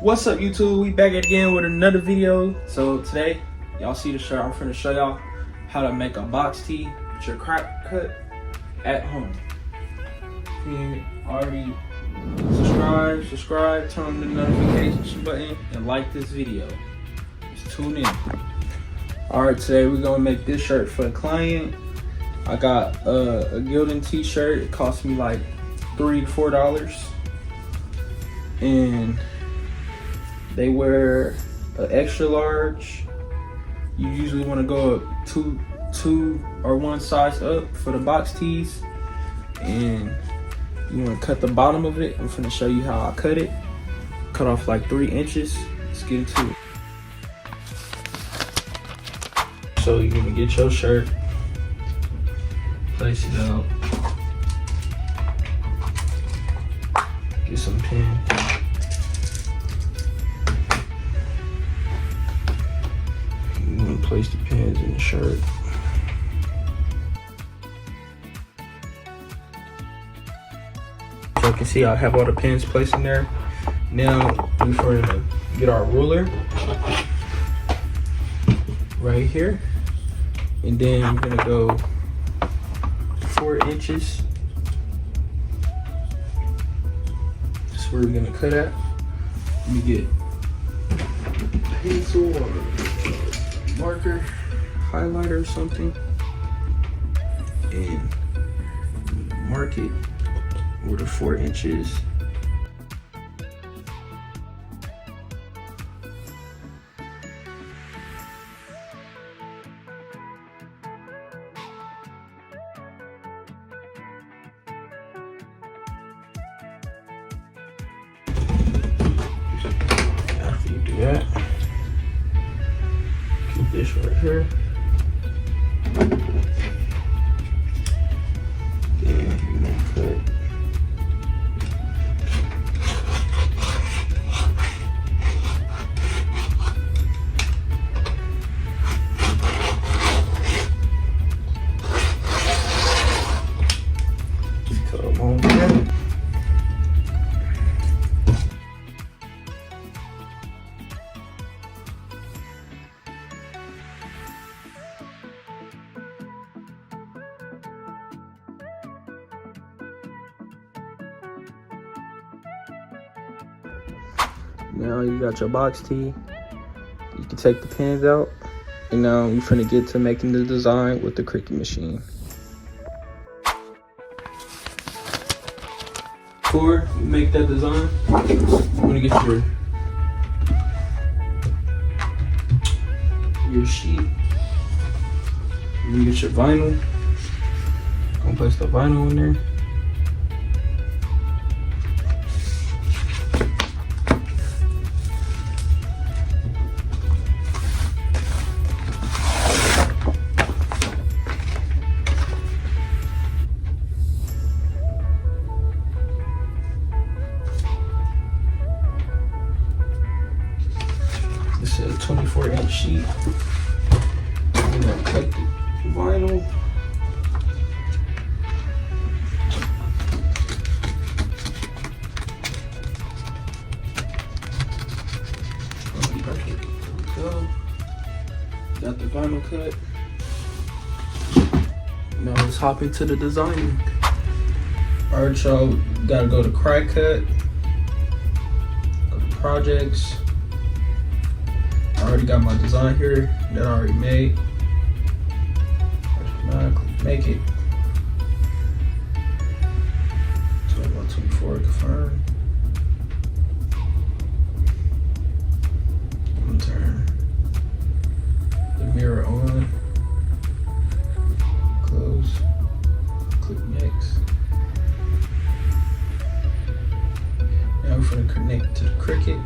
What's up, YouTube? We back again with another video. So today, y'all see the shirt. I'm finna show y'all how to make a box tee with your CRICUT at home. If you already subscribe, turn on the notification button, and like this video. Just tune in. Alright, today we're gonna make this shirt for a client. I got a Gildan t-shirt. It cost me like $3 to $4. And they wear an extra large. You usually want to go up two or one size up for the box tees, and you want to cut the bottom of it. I'm gonna show you how I cut it. Cut off like 3 inches. Let's get into it. So you're gonna get your shirt, place it out, get some pins. Place the pins in the shirt. So you can see I have all the pins placed in there. Now we're going to get our ruler right here, and then we're gonna go 4 inches. That's where we're gonna cut at. Let me get a pencil or marker, highlighter or something, and mark it with the 4 inches. After you do that, this right here. Then you're gonna cut them on there. Now you got your box tee. You can take the pins out, and now you're finna get to making the design with the CRICUT machine. Before you make that design, you're gonna get your sheet. You're gonna get your vinyl. Gonna place the vinyl in there. This is a 24-inch sheet. I'm gonna cut the vinyl. Go. Got the vinyl cut. Now let's hop into the designing. Alright, y'all, gotta go to CRICUT. Go to projects. I already got my design here that I already made. Make it. 2124 confirm. I'm gonna turn the mirror on. Close. Click next. Now we're gonna connect to the CRICUT.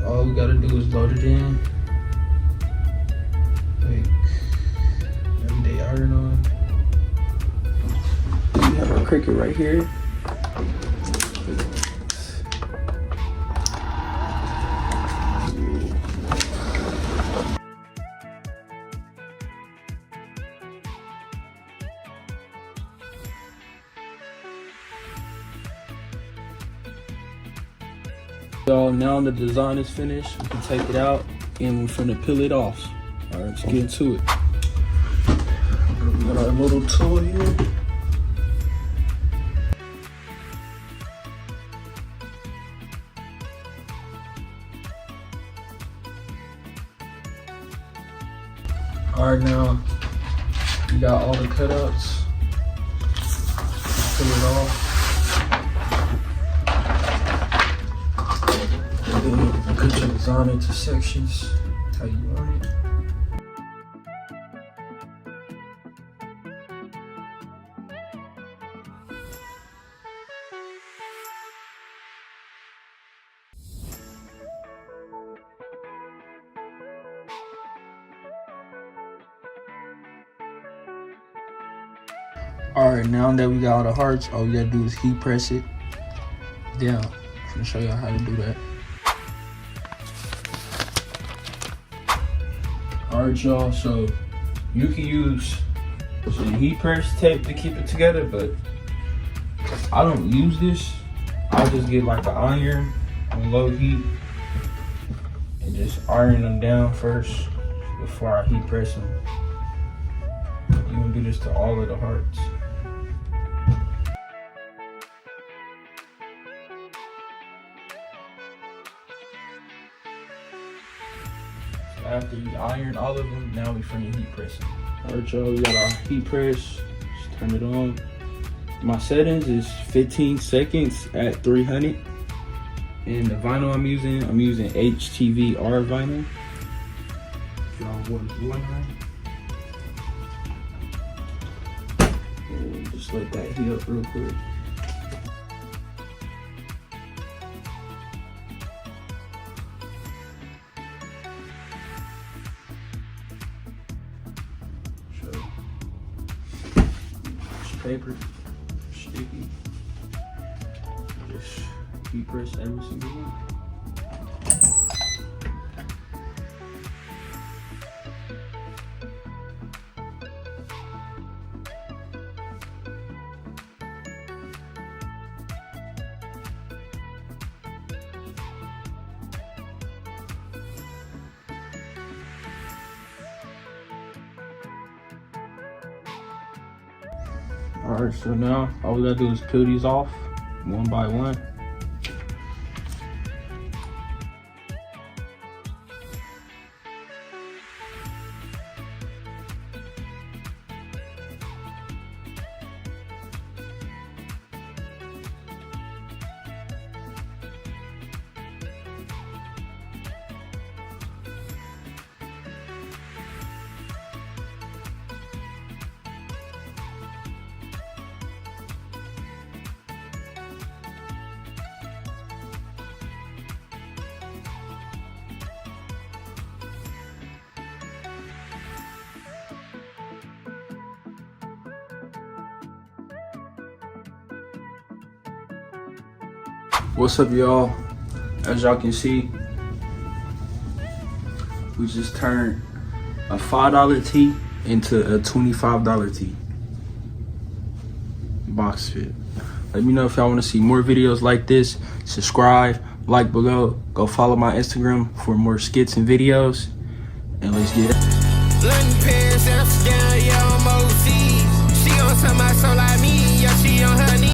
All we gotta do is load it in. Like everyday iron on. We have our CRICUT right here. Y'all, now the design is finished, we can take it out and we're finna peel it off. All right, let's get into it. We got our little tool here. All right, now we got all the cutouts. Peel it off. And then cut your design into sections how you want it. Alright, now that we got all the hearts, all we gotta do is heat press it down. I'm gonna show y'all how to do that. Alright, y'all, so you can use some heat press tape to keep it together, but I don't use this. I just get like an iron on low heat and just iron them down first before I heat press them. You can do this to all of the hearts. So after you iron all of them, now we finna heat press them. Alright, y'all, we got our heat press. Just turn it on. My settings is 15 seconds at 300. And the vinyl I'm using HTVR vinyl. If y'all was wondering. And just let that heat up real quick. Paper, sticky. Just heat press every single one. Alright, so now all we gotta do is peel these off one by one. What's up, y'all? As y'all can see, we just turned a $5 tee into a $25 tee. Box fit. Let me know if y'all want to see more videos like this. Subscribe, like below. Go follow my Instagram for more skits and videos. And let's get it.